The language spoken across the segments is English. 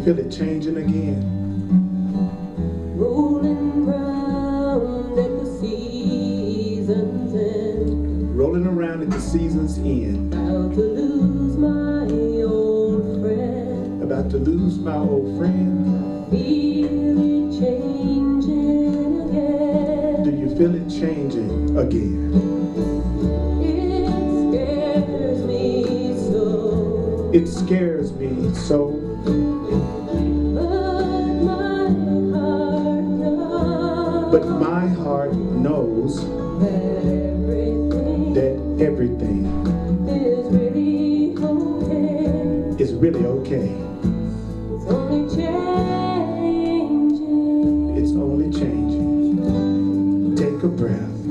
feel it changing again? Rolling round at the season's end. Rolling around at the season's end. About to lose my old friend. About to lose my old friend. Feel it changing again. Do you feel it changing again? It scares me so. But my heart knows that everything is really okay. It's only changing. Take a breath.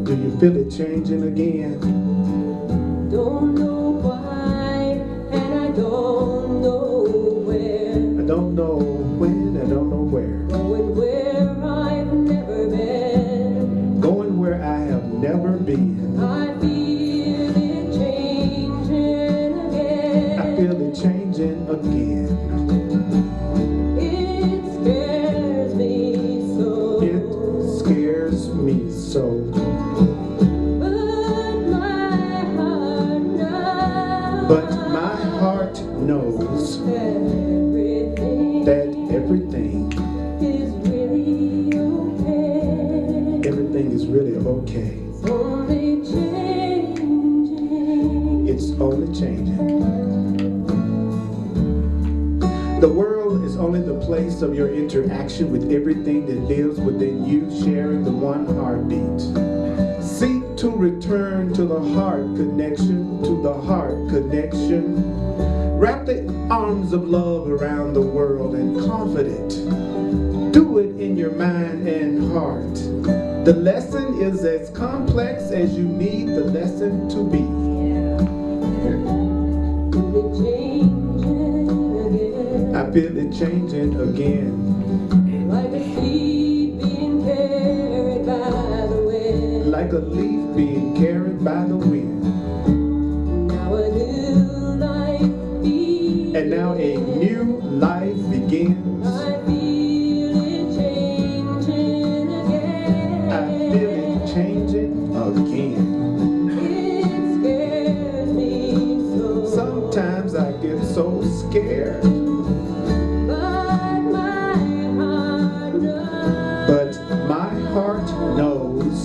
Do you feel it changing again? Don't know why, and I don't know where. I don't know when, I don't know where. Going where I've never been. Going where I have never been. I feel it changing again. I feel it changing again. It scares me so. It scares me so. But my heart knows that everything is really okay. Everything is really okay. It's only changing. It's only changing. The world is only the place of your interaction with everything that lives within you, sharing the one heartbeat. Seek to return to the heart connection, to the heart connection. Wrap the arms of love around the world and confident. Do it in your mind and heart. The lesson is as complex as you need the lesson to be. I feel it changing again. Like a seed being carried by the wind. Like a leaf being carried by the wind. Now a new life begins. And now a new life begins. I feel it changing again. I feel it changing again. It scares me so. Sometimes I get so scared. But my heart knows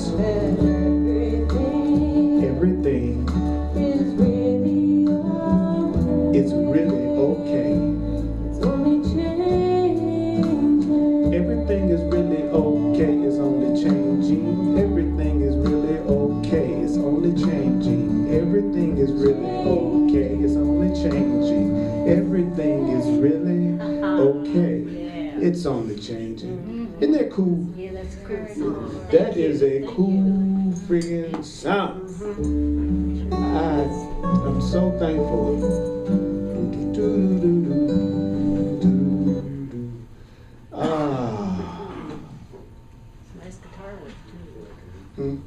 everything is really okay. It's really okay. It's only changing. Everything is really okay. It's only changing. Everything is really okay. It's only changing. Everything is really okay. It's only changing. Everything is really okay. It's only changing. Isn't that cool? Yeah, that's a cool song. That is a cool freaking song. I'm so thankful. Nice guitar work too. Hmm.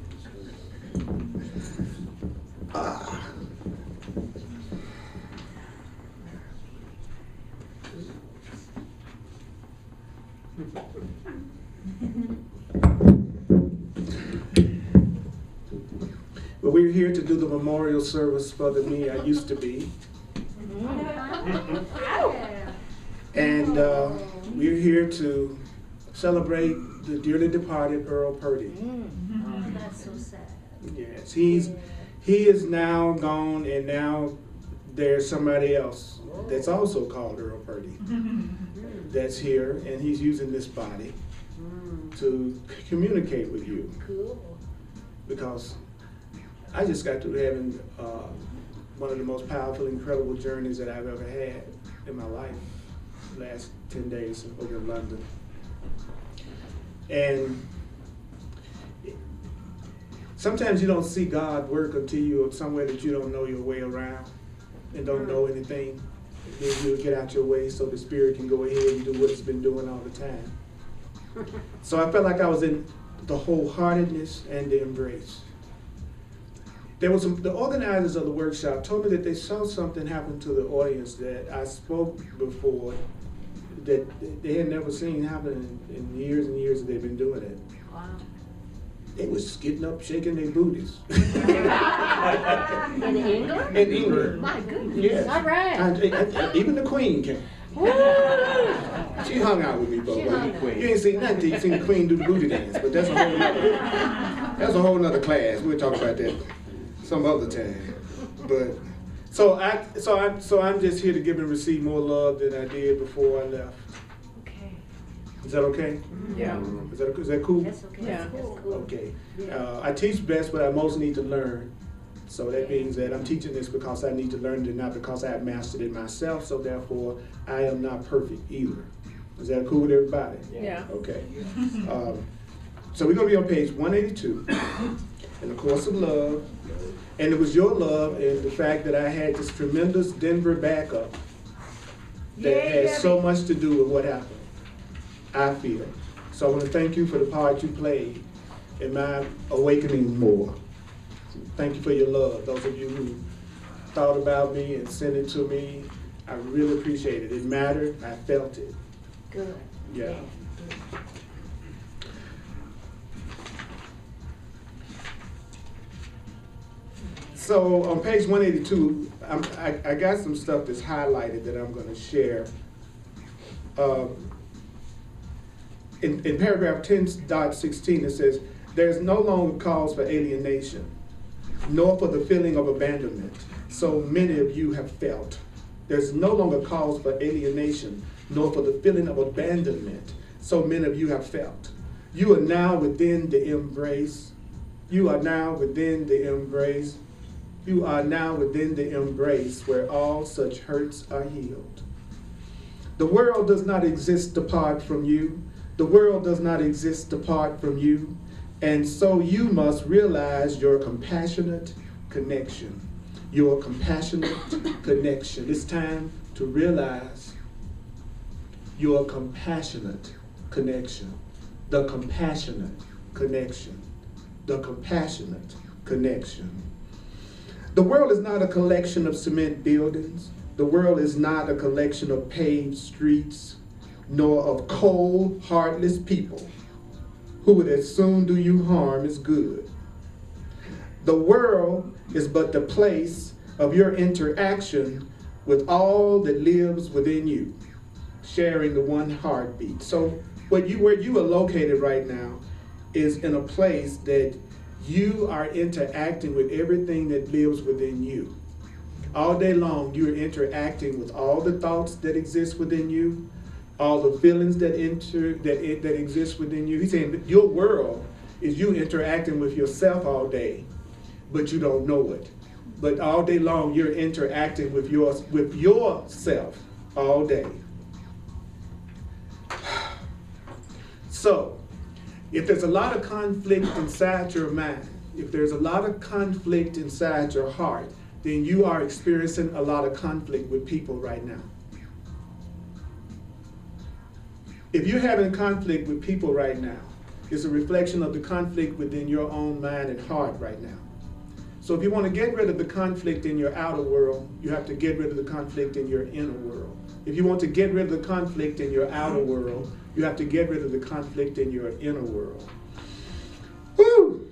But we're here to do the memorial service for the me I used to be. And we're here to celebrate the dearly departed Earl Purdy. Oh, that's so sad. Yes, he is now gone, and now there's somebody else that's also called Earl Purdy that's here, and he's using this body to communicate with you. Cool. Because I just got through having one of the most powerful, incredible journeys that I've ever had in my life. Last 10 days over in London. And sometimes you don't see God work until you're somewhere that you don't know your way around and don't know anything. Then you'll get out your way so the Spirit can go ahead and do what it's been doing all the time. So I felt like I was in the wholeheartedness and the embrace. There was the organizers of the workshop told me that they saw something happen to the audience that I spoke before that they had never seen happen in years and years that they've been doing it. Wow. They was getting up, shaking their booties. In England? In England. My goodness. Yes. All right. Even the Queen came. She hung out with me, but you ain't seen nothing till you seen the Queen do the booty dance. But that's a whole nother class. We'll talk about that some other time. But so I'm just here to give and receive more love than I did before I left. Okay. Is that okay? Yeah. Is that cool? That's okay. Yeah. That's cool. Okay. I teach best what I most need to learn. So that means that I'm teaching this because I need to learn it and not because I have mastered it myself. So therefore, I am not perfect either. Is that cool with everybody? Yeah. Okay. So we're going to be on page 182 in the course of love. And it was your love and the fact that I had this tremendous Denver backup that had so much to do with what happened, I feel. So I want to thank you for the part you played in my awakening more. Thank you for your love. Those of you who thought about me and sent it to me, I really appreciate it. It mattered. I felt it. Good. Yeah. So on page 182, I got some stuff that's highlighted that I'm going to share. In paragraph 10.16, it says, "There's no longer cause for alienation, nor for the feeling of abandonment, so many of you have felt. There's no longer cause for alienation, nor for the feeling of abandonment, so many of you have felt. You are now within the embrace. You are now within the embrace. You are now within the embrace where all such hurts are healed. The world does not exist apart from you. The world does not exist apart from you. And so you must realize your compassionate connection. Your compassionate connection. It's time to realize your compassionate connection. The compassionate connection. The compassionate connection. The world is not a collection of cement buildings. The world is not a collection of paved streets, nor of cold, heartless people who would as soon do you harm as good. The world is but the place of your interaction with all that lives within you, sharing the one heartbeat. So where you are located right now is in a place that you are interacting with everything that lives within you. All day long, you're interacting with all the thoughts that exist within you, all the feelings that exist within you. He's saying that your world is you interacting with yourself all day, but you don't know it. But all day long, you're interacting with yourself all day. So, if there's a lot of conflict inside your mind, if there's a lot of conflict inside your heart, then you are experiencing a lot of conflict with people right now. If you're having conflict with people right now, it's a reflection of the conflict within your own mind and heart right now. So if you want to get rid of the conflict in your outer world, you have to get rid of the conflict in your inner world. If you want to get rid of the conflict in your outer world, you have to get rid of the conflict in your inner world. Woo!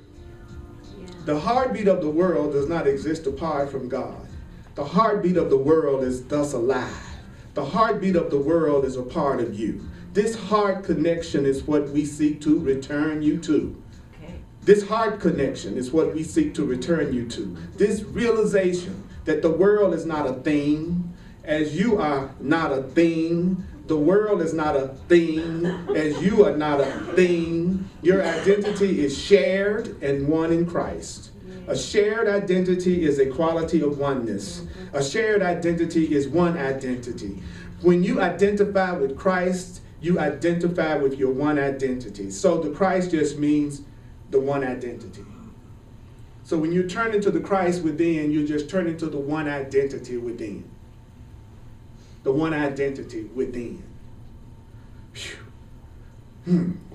Yeah. The heartbeat of the world does not exist apart from God. The heartbeat of the world is thus alive. The heartbeat of the world is a part of you. This heart connection is what we seek to return you to. This heart connection is what we seek to return you to. This realization that the world is not a thing, as you are not a thing. The world is not a thing, as you are not a thing. Your identity is shared and one in Christ. A shared identity is a quality of oneness. A shared identity is one identity. When you identify with Christ, you identify with your one identity. So the Christ just means the one identity. So when you turn into the Christ within, you just turn into the one identity within. The one identity within. Whew.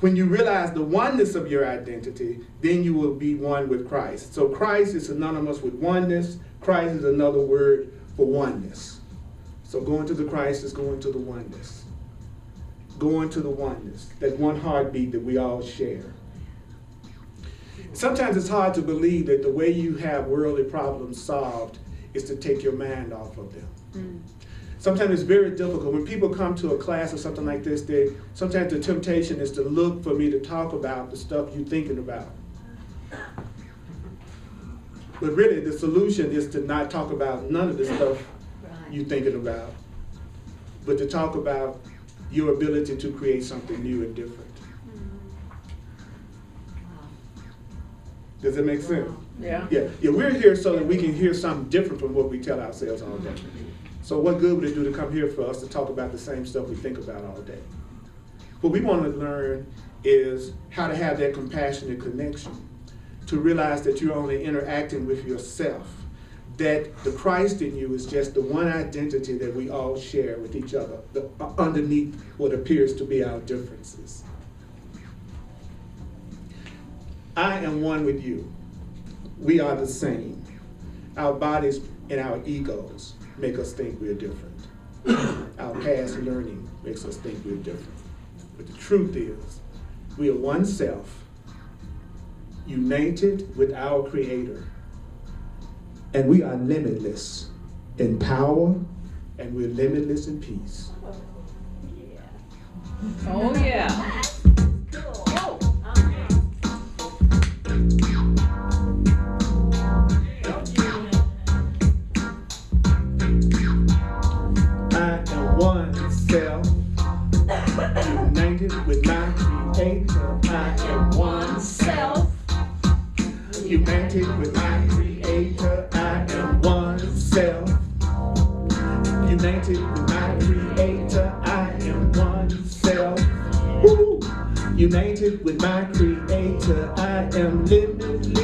When you realize the oneness of your identity, then you will be one with Christ. So Christ is synonymous with oneness. Christ is another word for oneness. So going to the Christ is going to the oneness. Going to the oneness, that one heartbeat that we all share. Sometimes it's hard to believe that the way you have worldly problems solved is to take your mind off of them. Sometimes it's very difficult. When people come to a class or something like this, sometimes the temptation is to look for me to talk about the stuff you're thinking about. But really, the solution is to not talk about none of the stuff you're thinking about, but to talk about your ability to create something new and different. Does that make sense? Yeah. Yeah, we're here so that we can hear something different from what we tell ourselves all day. So what good would it do to come here for us to talk about the same stuff we think about all day? What we want to learn is how to have that compassionate connection, to realize that you're only interacting with yourself, that the Christ in you is just the one identity that we all share with each other, underneath what appears to be our differences. I am one with you. We are the same. Our bodies and our egos make us think we're different. Our past learning makes us think we're different. But the truth is, we are one self, united with our Creator. And we are limitless in power, and we're limitless in peace. Oh, yeah. United with my Creator, I am one self. United with my Creator, I am one self. United with my Creator, I am one self. Woo! United with my Creator, I am limitless.